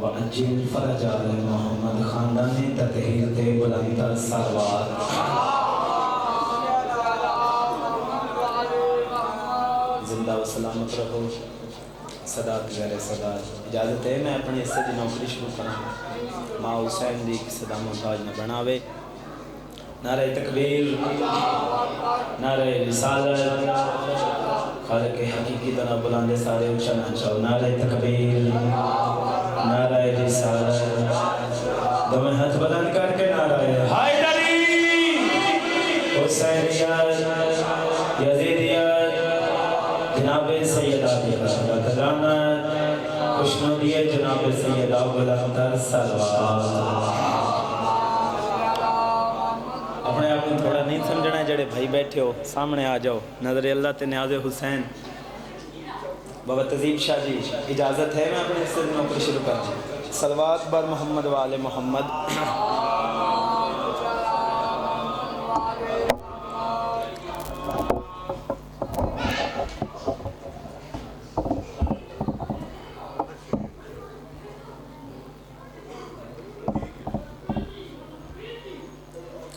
वअज्जिल फरज आले मोहम्मद खानदानी ततहीर ते बुलंदतर सलवात। जिंदा व सलामत रहो सदात ज़र सदात। इजाज़त है मैं अपनी हिस्से की नौकरी शुरू करा। माँ हुसैन दी सदा मोहताज न बनावे। नारे तकबीर नारे रिसालत खालिक हकीकी तरह बुलंदे सारे ऊंचा ना चाहो। नारे तकबीर नारे रिसालत दोनों हाथ बुलंद करके नारे हैदरी हुसैनियत यजीदियत जनाब सैयदा खुशनुदियत जनाब सैयदा बुलंदतर सलवात। अपने आप को थोड़ा नहीं समझना। जड़े भाई बैठे हो सामने आ जाओ। नजर अल्लाह ते न्याज़े हुसैन बाबा तजीब शाह जी इजाज़त है मैं अपने हिस्से में नौकरी शुरू कर। सलवात बर मोहम्मद वाले मोहम्मद।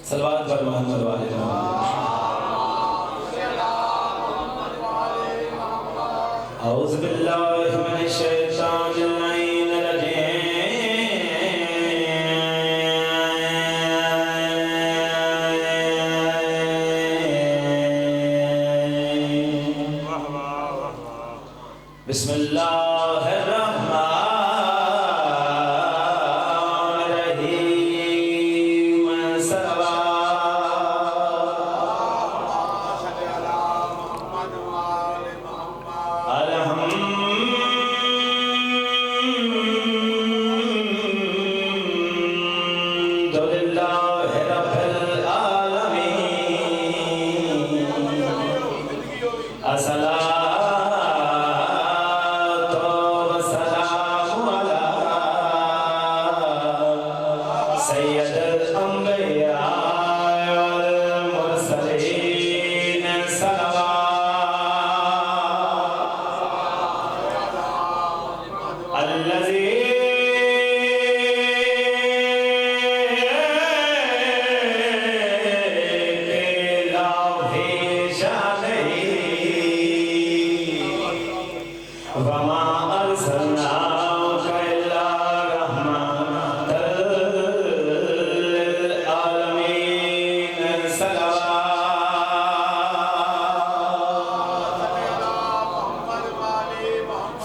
सलवात बर मोहम्मद वाले औज़ु बिल्लाहि मिनश शैतानिर रजीम। बिस्मिल्लाहिर रहमानिर रहीम।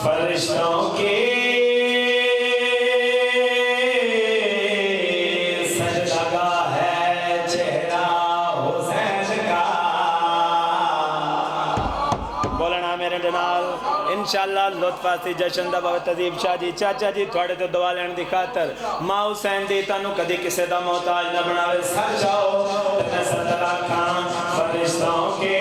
फरिश्तों के सजदा है चेहरा हुसैन का। बोलना मेरे नाल इंशाअल्लाह लुत्फासी जशन दा बाबा तजीब शाह जी चाचा जी थोड़े तो दुआ लेने की खातर माँ हुसैन दी तानू कदी किसी का मोहताज न बनावे। सर जाओ सदरा खान फरिश्तों के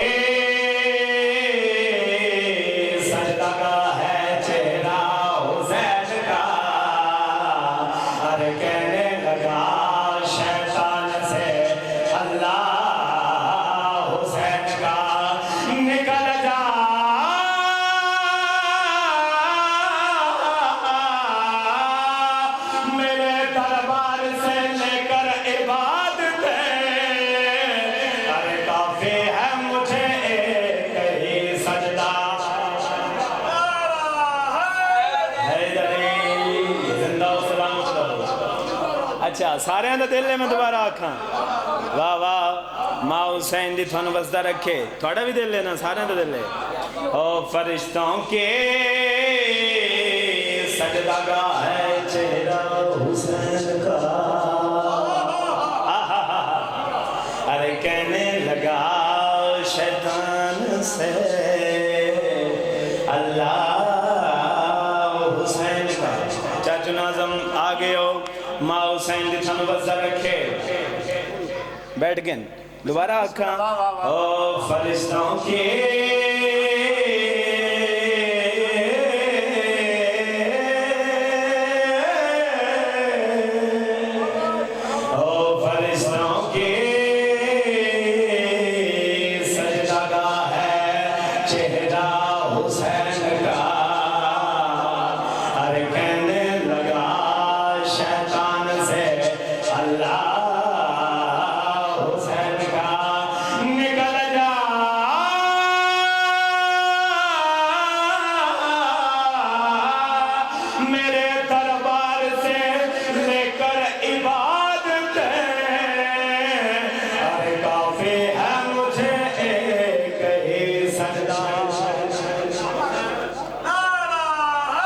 अच्छा सारे का दिल है। मैं दोबारा आखा वाह वाह माँ हुसैन दी थानू बसदा रखे। थोड़ा भी दिल है ना सारे का दिल है। ओ फरिश्तों के सजदा है चेहरा हुसैन का। अरे कहने लगा शैतान से अल्लाह हुसैन का। चाचू नाज़म आ गए हो। माँ हुसैन दी थानू बसदा रखे। बैठ गए दोबारा आखा ओ फरिश्तों के शैतान से अल्लाह हुसैन का निकल जा मेरे दरबार से लेकर इबादत अरे काफी है मुझे एक ही सजदा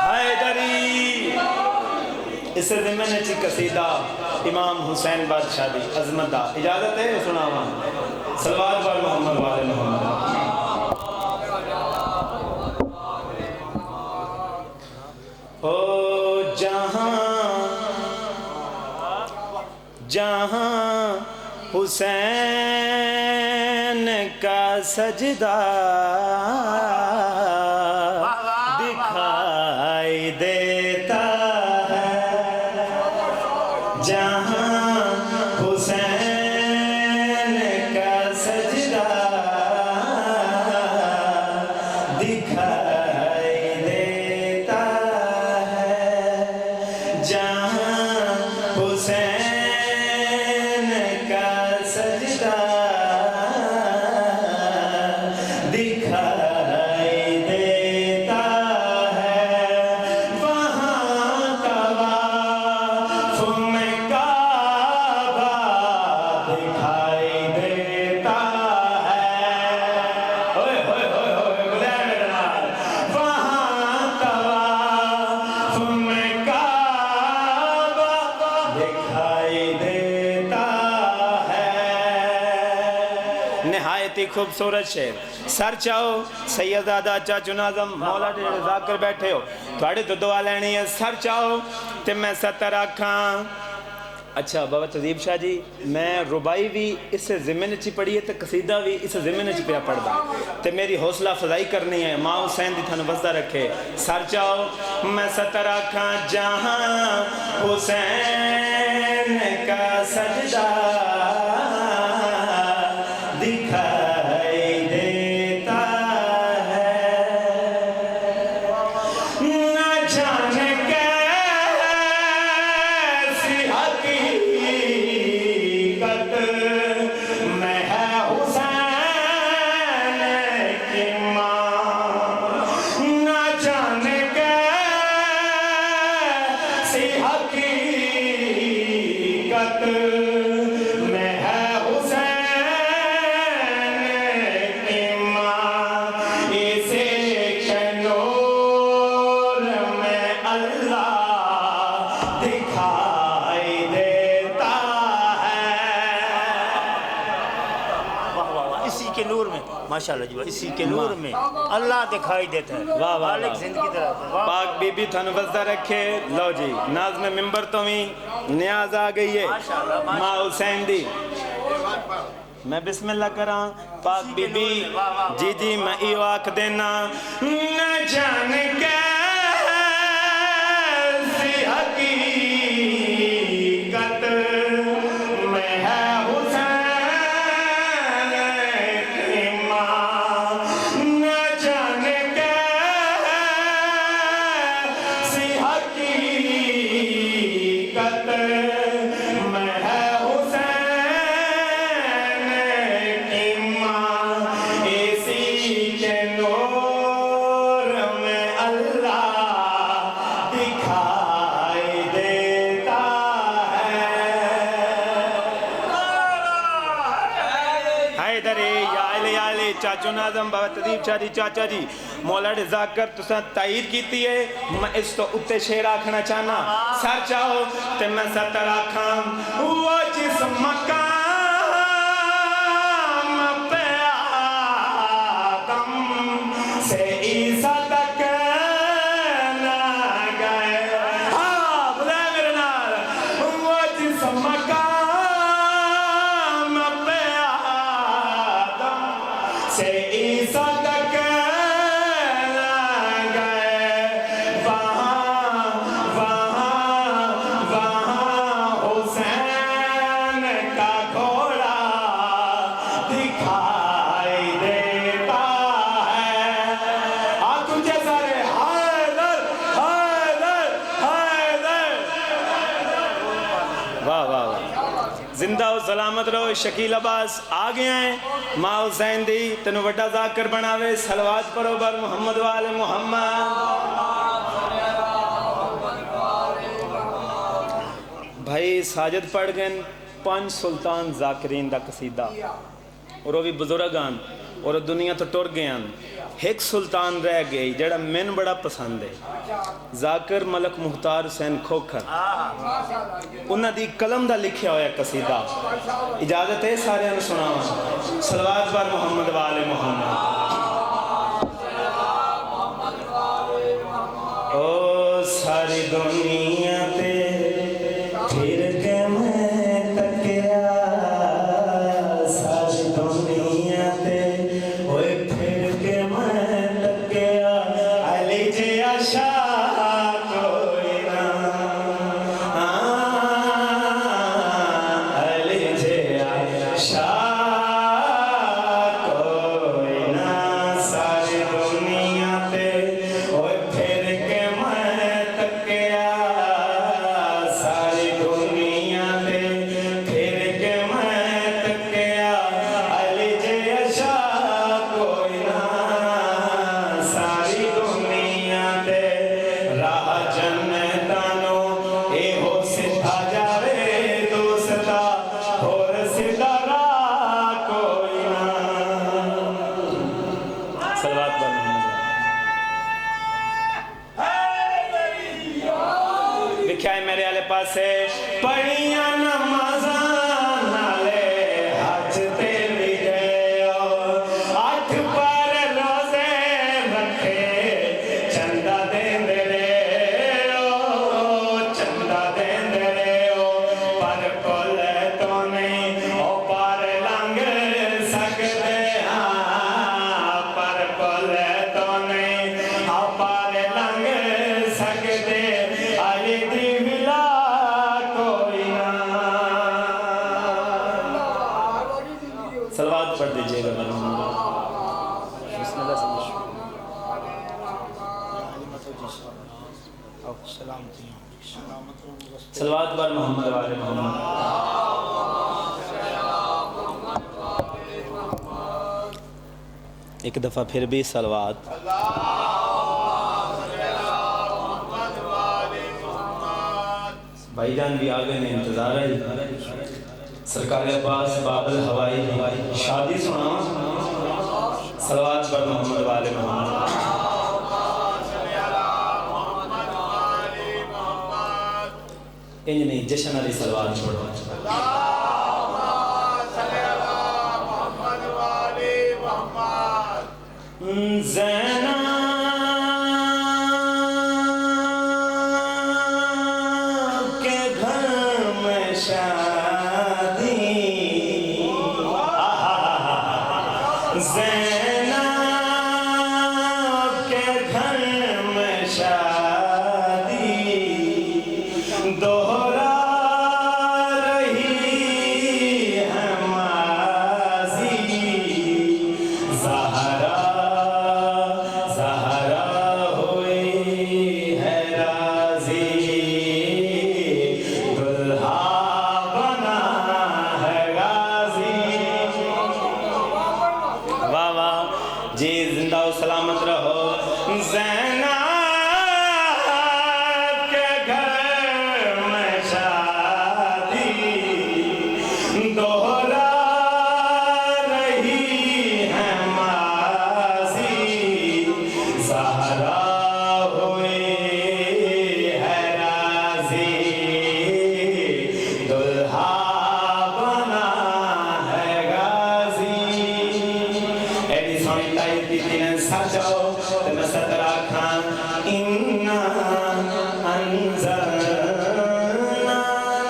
हैदरी। इस ज़िम्मे ची कसीदा इमाम हुसैन बादशाह दी अजमत दा इजाजत है सुनावा सलवात पर मोहम्मद वाले मोहम्मद। ओ जहाँ हुसैन का सजदा दिखाई देता है जहाँ हुसैन का सजदा दिखाई देता है जहाँ हुसैन का सजदा दिखाई देता है वहाँ तवाफ़ में काबा दिखाई देता है। ओए होए होए होए बुलाया मेरा नाम। वहाँ तवाफ़ में काबा दिखाई देता है। निहायती खूबसूरत शेर सर चाहो सैयदादा चाचू नाज़म मौला जाकर बैठे हो थोड़े तो दुआ लेनी है सर चाहो ते मैं सतर आखा। अच्छा बाबा तजीब शाह जी मैं रुबाई भी इस ज़िम्मे च पढ़ी है तो कसीदा भी इस ज़िम्मे च पिया पढ़दा ते मेरी हौसला अफजाई करनी है माँ हुसैन दी थानू बसदा रखे सर चाहो मैं सतर आखा जहाँ हुसैन का सजदा दिखाई देता है न जाने कैसी हकीकत में है हुसैन की माँ न जाने कैसी हकीकत में है माशाल्लाह जी इसी के नूर में अल्लाह दिखाई देता है। वाह वाह जिंदगी तरफ पाक बीबी थानू बसदा रखे। लो जी नाज में मिंबर तो भी न्याज आ गई है माँ हुसैन दी मैं बिस्मिल्लाह करा पाक बीबी जी जी मैं यो आख देना न जाने कैसी हकीकत में है हुसैन की माँ न जाने कैसी हकीकत में है चाचू नाज़म बाबा तदीब शाह जी चाचा जी मौला जाकर तुसा तायद की है मैं इस तो उत्ते शेर आखना चाहना सर चाहो ते मैं सतर आखा वो जिस मकाम पे आदम से ईसा तक न गए हाँ बुलाया मेरे नाल वो जिस मकाम पे आदम से ईसा तक न गए वहाँ हुसैन का वाह वाह वाह, जिंदा हो सलामत रहो। शकील अब्बास आ गया है, माँ हुसैन दी तेन वड्डा जाकर बनावे। सलवात पढ़ो बर मोहम्मद वाले मोहम्मद। भाई साजिद पढ़ गए 5 सुल्तान जाकिरीन दा कसीदा, और वो भी बुजुर्गान और दुनिया तो टुर गए। एक सुल्तान रह गई जड़ा मैनू बड़ा पसंद है, जाकिर मलक मुख्तार हुसैन खोखर। उन्हां दी कलम दा लिखिया होया कसीदा, इजाजत है सारे सुनावा। सलवात पर मोहम्मद वाले मोहम्मद। ओ सारी दुनिया ते फिर के मैं तकिया, सारी दुनिया ते ओए फिर के मैं तकिया, अली जी आशा कोई ना, अली जी आशा कोई ना, सारी दुनिया ते ओए फिर के मैं तकिया, सारी दुनिया ते फिर के मैं तकिया, अली जी आशा कोई ना, सारी दुनिया ते राह जन्नतानो एहो सीधा जावे दोस्ता, होर सीधा राह कोई ना। सलवात पर मोहम्मद। लिखा है मेरे आले पासे, पढ़िया नमाज़ां नाले हज ते भी गयो, 8 पर रोज़े रखे चंदा देंदे रहो, चंदा देंदे रहो, पर कोल तो नहीं ओ पार लंघ सकदे, हाँ पर कोल तो नहीं ओ पार लंघ सकदे, अली दी विला कोई ना। सलवात पढ़ दीजिएगा मेरे मोहम्मद। बिस्मिल्लाह से सलवात पर मोहम्मद वाले मोहम्मद। एक दफ़ा फिर भी सलवात। भाईजान भी आ गए ने, इंतजार है। सरकार अब्बास बाबल हवाई शादी सुना। सलवात पर मोहम्मद वाले मोहम्मद। इंज नहीं, जश्न वाली सलवात पढ़ो। ज़ैना के घर में शादी, ज़ैना के घर में शादी, दोहरा रही है माज़ी, ज़हरा ज़हरा हुई है राज़ी, दुल्हा बना है गाज़ी। वाह वाह जी, जिंदा हो सलामत रहो। ज़ैनब के घर में शादी, दोहरा रही है माज़ी, ज़हरा हुई है राज़ी, दुल्हा बना है गाज़ी। एडी सोनी ताई दीदी ने सजो ते मैं सतरा खान, इन्ना अंज़लना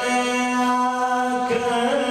ने आकर